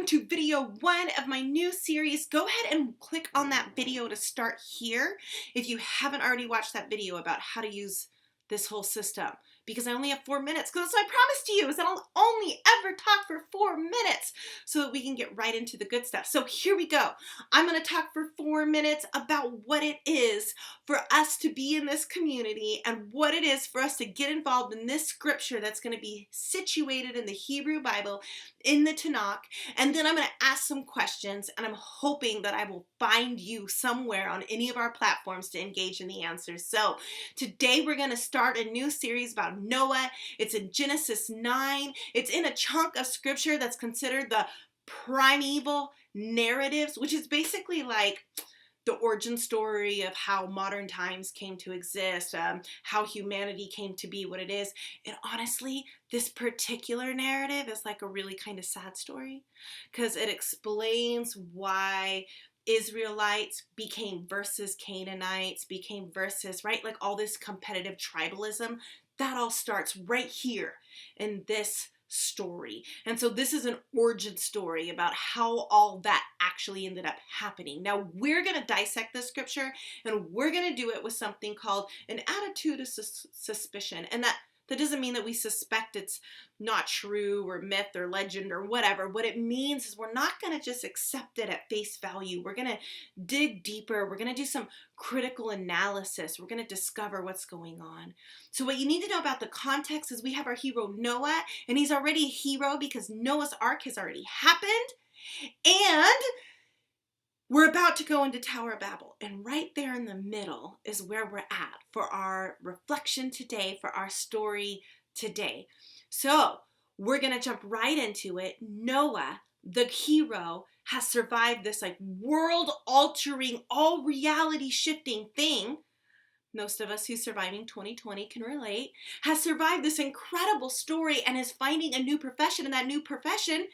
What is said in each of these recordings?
to video 1 of my new series. Go ahead and click on that video to start here if you haven't already watched that video about how to use this whole system, because I only have 4 minutes, because that's what I promised you, is that I'll only ever talk for 4 minutes so that we can get right into the good stuff. So here we go. I'm going to talk for 4 minutes about what it is for us to be in this community and what it is for us to get involved in this scripture that's going to be situated in the Hebrew Bible, in the Tanakh, and then I'm going to ask some questions, and I'm hoping that I will find you somewhere on any of our platforms to engage in the answers. So today we're going to start a new series about Noah. It's in Genesis 9. It's in a chunk of scripture that's considered the primeval narratives, which is basically like the origin story of how modern times came to exist, how humanity came to be what it is. And honestly, this particular narrative is like a really kind of sad story, because it explains why Israelites became versus Canaanites, became versus, right? Like all this competitive tribalism, that all starts right here in this story. And so this is an origin story about how all that actually ended up happening. Now we're going to dissect the scripture, and we're going to do it with something called an attitude of suspicion. And that doesn't mean that we suspect it's not true or myth or legend or whatever. What it means is we're not going to just accept it at face value. We're going to dig deeper. We're going to do some critical analysis. We're going to discover what's going on. So what you need to know about the context is we have our hero Noah, and he's already a hero because Noah's Ark has already happened, and we're about to go into Tower of Babel, and right there in the middle is where we're at for our reflection today, for our story today. So we're going to jump right into it. Noah, the hero, has survived this like world-altering, all reality-shifting thing. Most of us who's surviving 2020 can relate. Has survived this incredible story and is finding a new profession, and that new profession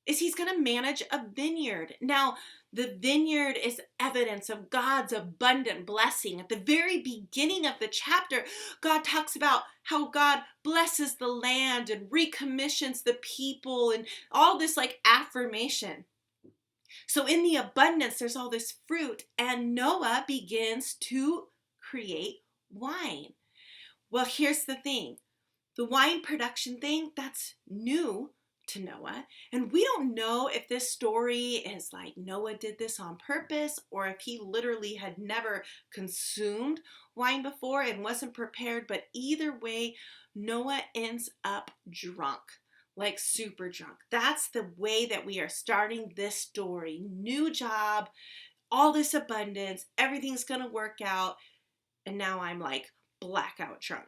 is he's going to manage a vineyard. Now, the vineyard is evidence of God's abundant blessing. At the very beginning of the chapter, God talks about how God blesses the land and recommissions the people and all this like affirmation. So in the abundance, there's all this fruit, and Noah begins to create wine. Well, here's the thing. The wine production thing, that's new to Noah, and we don't know if this story is like Noah did this on purpose, or if he literally had never consumed wine before and wasn't prepared. But either way, Noah ends up drunk, like super drunk. That's the way that we are starting this story. New job, all this abundance, everything's gonna work out, and now I'm like blackout drunk.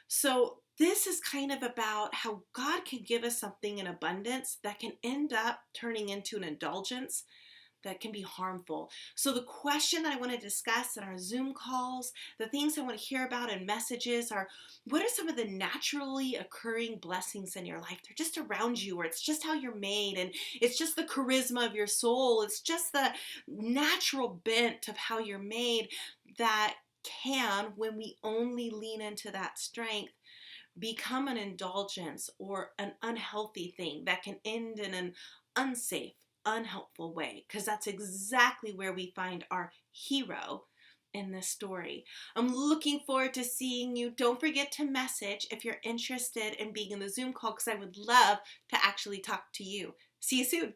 So this is kind of about how God can give us something in abundance that can end up turning into an indulgence that can be harmful. So the question that I want to discuss in our Zoom calls, the things I want to hear about in messages are, what are some of the naturally occurring blessings in your life? They're just around you, or it's just how you're made, and it's just the charisma of your soul. It's just the natural bent of how you're made that can, when we only lean into that strength, become an indulgence or an unhealthy thing that can end in an unsafe, unhelpful way, because that's exactly where we find our hero in this story. I'm looking forward to seeing you. Don't forget to message if you're interested in being in the Zoom call, because I would love to actually talk to you. See you soon.